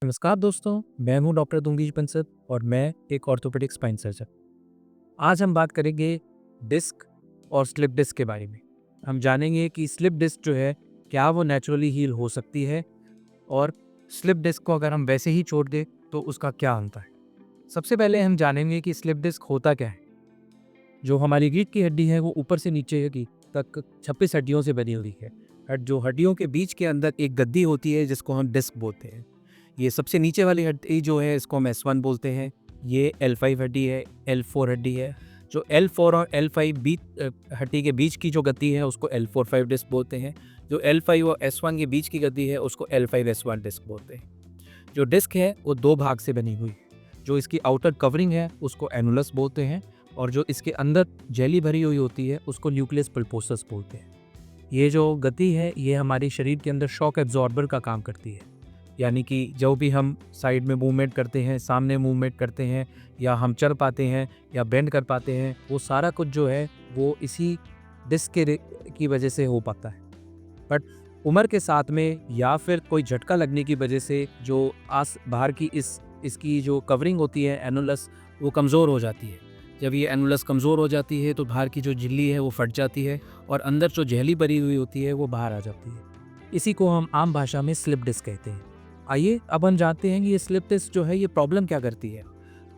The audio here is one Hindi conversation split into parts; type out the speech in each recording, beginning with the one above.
नमस्कार दोस्तों, मैं हूं डॉक्टर दुंगीश बंसत और मैं एक ऑर्थोपेडिक स्पाइन सर्जन। आज हम बात करेंगे डिस्क और स्लिप डिस्क के बारे में। हम जानेंगे कि स्लिप डिस्क जो है क्या वो नेचुरली हील हो सकती है और स्लिप डिस्क को अगर हम वैसे ही छोड़ दें तो उसका क्या अंतर है। सबसे पहले हम जानेंगे कि स्लिप डिस्क होता क्या है। जो हमारी रीढ़ की हड्डी है वो ऊपर से नीचे की तक 26 हड्डियों से बनी हुई है। जो हड्डियों के बीच के अंदर एक गद्दी होती है जिसको हम डिस्क बोलते हैं। ये सबसे नीचे वाली हड्डी जो है इसको हम S1 बोलते हैं। ये L5 हड्डी है, L4 हड्डी है। जो L4 और L5 हड्डी के बीच की जो गद्दी है उसको L4-5 डिस्क बोलते हैं। जो L5 और S1 के बीच की गद्दी है उसको L5-S1 डिस्क बोलते हैं। जो डिस्क है वो दो भाग से बनी हुई है। जो इसकी आउटर कवरिंग है उसको एनुलस बोलते हैं और जो इसके अंदर जेली भरी हुई होती है उसको न्यूक्लियस पल्पोसस बोलते हैं। ये जो गति है ये हमारी शरीर के अंदर शॉक एब्जॉर्बर का काम करती है। यानी कि जो भी हम साइड में मूवमेंट करते हैं, सामने मूवमेंट करते हैं या हम चल पाते हैं या बेंड कर पाते हैं, वो सारा कुछ जो है वो इसी डिस्क की वजह से हो पाता है। बट उम्र के साथ में या फिर कोई झटका लगने की वजह से जो बाहर की इसकी जो कवरिंग होती है एनुलस, वो कमज़ोर हो जाती है। जब ये एनुलस कमज़ोर हो जाती है तो बाहर की जो झिल्ली है वो फट जाती है और अंदर जो जेली भरी हुई होती है वो बाहर आ जाती है। इसी को हम आम भाषा में स्लिप डिस्क कहते हैं। आइए अब हम जानते हैं कि ये स्लिप डिस्क जो है ये प्रॉब्लम क्या करती है।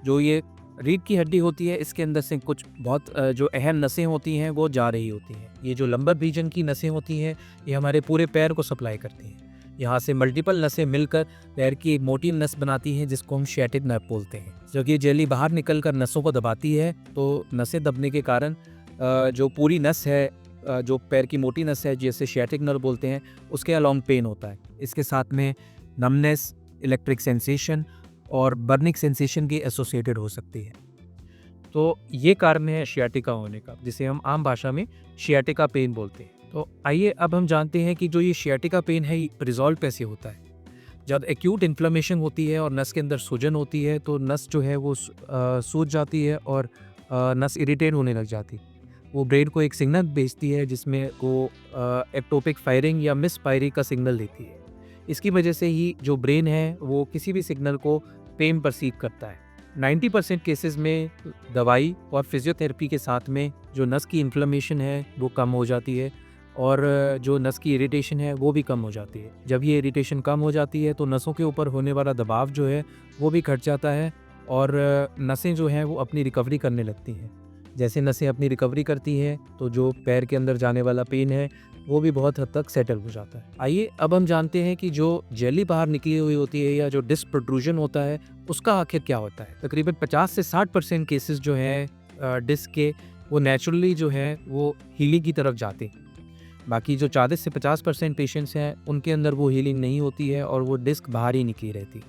जो ये रीढ़ की हड्डी होती है इसके अंदर से कुछ बहुत जो अहम नसें होती हैं वो जा रही होती हैं। ये जो लंबर रीजन की नसें होती हैं ये हमारे पूरे पैर को सप्लाई करती हैं। यहाँ से मल्टीपल नसें मिलकर पैर की एक मोटी नस बनाती हैं जिसको हम सियाटिक नर्व बोलते हैं। जब ये जेली बाहर निकलकर नसों को दबाती है तो नसें दबने के कारण जो पूरी नस है, जो पैर की मोटी नस है जिसे सियाटिक नर्व बोलते हैं, उसके अलॉन्ग पेन होता है। इसके साथ में नमनेस, इलेक्ट्रिक सेंसेशन और बर्निंग सेंसेशन की एसोसिएटेड हो सकती है। तो ये कारण है सियाटिका होने का, जिसे हम आम भाषा में सियाटिका पेन बोलते हैं। तो आइए अब हम जानते हैं कि जो ये सियाटिका पेन है रिजॉल्व कैसे होता है। जब एक्यूट इन्फ्लेमेशन होती है और नस के अंदर सूजन होती है तो नस जो है वो सूज जाती है और नस इरिटेट होने लग जाती है। वो ब्रेन को एक सिग्नल भेजती है जिसमें वो एक्टोपिक फायरिंग या मिस फायरिंग का सिग्नल देती है। इसकी वजह से ही जो ब्रेन है वो किसी भी सिग्नल को पेन परसीव करता है। 90% केसेस में दवाई और फिजियोथेरेपी के साथ में जो नस की इन्फ्लेमेशन है वो कम हो जाती है और जो नस की इरिटेशन है वो भी कम हो जाती है। जब ये इरिटेशन कम हो जाती है तो नसों के ऊपर होने वाला दबाव जो है वो भी घट जाता है और नसें जो हैं वो अपनी रिकवरी करने लगती हैं। जैसे नसें अपनी रिकवरी करती हैं तो जो पैर के अंदर जाने वाला पेन है वो भी बहुत हद तक सेटल हो जाता है। आइए अब हम जानते हैं कि जो जेली बाहर निकली हुई होती है या जो डिस्क प्रोट्रूजन होता है उसका आखिर क्या होता है। तकरीबन 50 से 60% केसेस जो है डिस्क के वो नेचुरली जो है वो हीलिंग की तरफ जाते हैं। बाकी जो 40 से 50% पेशेंट्स हैं उनके अंदर वो हीलिंग नहीं होती है और वो डिस्क बाहर ही निकली रहती।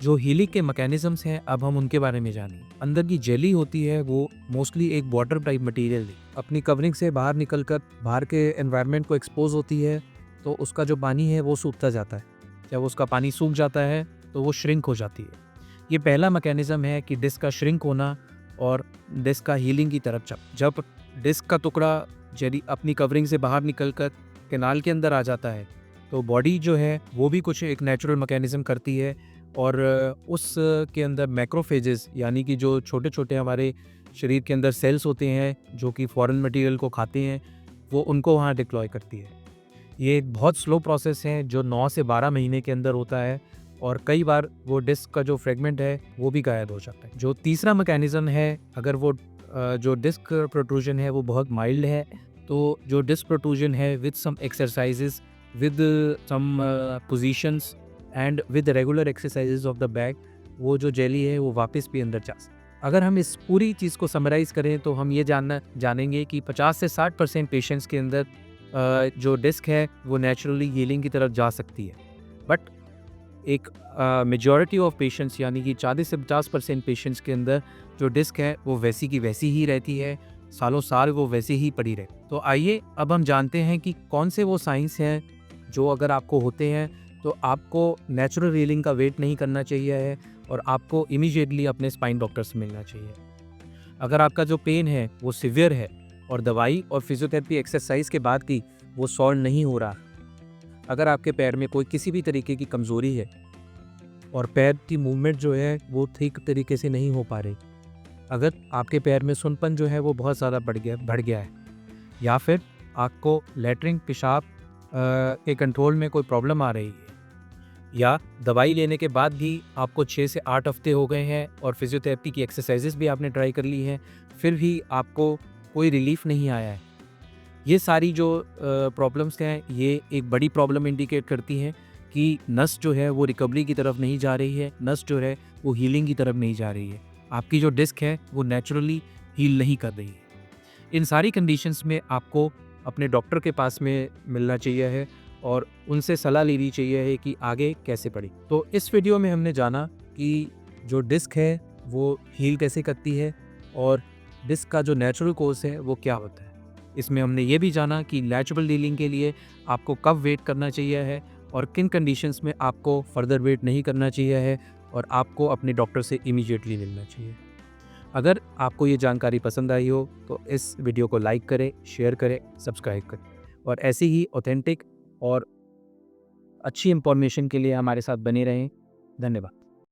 जो हीलिंग के मैकेनिज्म्स हैं अब हम उनके बारे में जानें। अंदर की जेली होती है वो मोस्टली एक वाटर टाइप मटेरियल है। अपनी कवरिंग से बाहर निकलकर बाहर के एनवायरनमेंट को एक्सपोज होती है तो उसका जो पानी है वो सूखता जाता है। जब उसका पानी सूख जाता है तो वो श्रिंक हो जाती है। ये पहला मैकेनिज्म है कि डिस्क का श्रिंक होना और डिस्क का हीलिंग की तरफ जब डिस्क का टुकड़ा जेली अपनी कवरिंग से बाहर निकलकर कैनाल के अंदर आ जाता है तो बॉडी जो है वो भी कुछ एक नेचुरल मैकेनिज्म करती है और उस के अंदर मैक्रोफेजेस यानी कि जो छोटे छोटे हमारे शरीर के अंदर सेल्स होते हैं जो कि फॉरेन मटेरियल को खाते हैं वो उनको वहाँ डिप्लॉय करती है। ये एक बहुत स्लो प्रोसेस है जो 9 से 12 महीने के अंदर होता है और कई बार वो डिस्क का जो फ्रेगमेंट है वो भी गायब हो जाता है। जो तीसरा मैकेनिज्म है, अगर वो जो डिस्क प्रोट्रूजन है वो बहुत माइल्ड है तो जो डिस्क प्रोट्रूजन है with some exercises, with some positions and with regular exercises of the back, वो जो जेली है वो वापस भी अंदर जा सकती है। अगर हम इस पूरी चीज़ को समराइज़ करें तो हम ये जानेंगे कि 50 से 60% पेशेंट्स के अंदर जो डिस्क है वो नेचुरली हीलिंग की तरफ जा सकती है। बट एक मेजॉरिटी ऑफ पेशेंट्स यानी कि 40 से 50% पेशेंट्स के अंदर जो डिस्क है वो वैसी की वैसी ही रहती है, सालों साल वो वैसे ही पड़ी रहे। तो आइए अब हम जानते हैं कि कौन से वो साइंस हैं जो अगर आपको होते हैं तो आपको नेचुरल हीलिंग का वेट नहीं करना चाहिए है और आपको इमीडिएटली अपने स्पाइन डॉक्टर से मिलना चाहिए। अगर आपका जो पेन है वो सिवियर है और दवाई और फिजियोथेरेपी एक्सरसाइज के बाद भी वो सॉल्व नहीं हो रहा, अगर आपके पैर में कोई किसी भी तरीके की कमज़ोरी है और पैर की मूवमेंट जो है वो ठीक तरीके से नहीं हो पा रही, अगर आपके पैर में सुनपन जो है वो बहुत ज़्यादा बढ़ गया है, या फिर आपको लैट्रिन पेशाब के कंट्रोल में कोई प्रॉब्लम आ रही है, या दवाई लेने के बाद भी आपको 6 से 8 हफ्ते हो गए हैं और फिजियोथेरेपी की एक्सरसाइजेस भी आपने ट्राई कर ली हैं, फिर भी आपको कोई रिलीफ नहीं आया है। ये सारी जो प्रॉब्लम्स हैं, ये एक बड़ी प्रॉब्लम इंडिकेट करती हैं कि नस जो है वो रिकवरी की तरफ नहीं जा रही है, नस जो है वो हीलिंग की तरफ नहीं जा रही है। आपकी जो डिस्क है वो नेचुरली हील नहीं कर रही है। इन सारी कंडीशंस में आपको अपने डॉक्टर के पास में मिलना चाहिए है और उनसे सलाह लेनी चाहिए है कि आगे कैसे बढ़े। तो इस वीडियो में हमने जाना कि जो डिस्क है वो हील कैसे करती है और डिस्क का जो नेचुरल कोर्स है वो क्या होता है। इसमें हमने ये भी जाना कि लैचेबल हीलिंग के लिए आपको कब वेट करना चाहिए है और किन कंडीशंस में आपको फर्दर वेट नहीं करना चाहिए है और आपको अपने डॉक्टर से इमीडिएटली मिलना चाहिए। अगर आपको ये जानकारी पसंद आई हो तो इस वीडियो को लाइक करें, शेयर करें, सब्सक्राइब करें और ऐसी ही ऑथेंटिक और अच्छी इंफॉर्मेशन के लिए हमारे साथ बने रहें। धन्यवाद।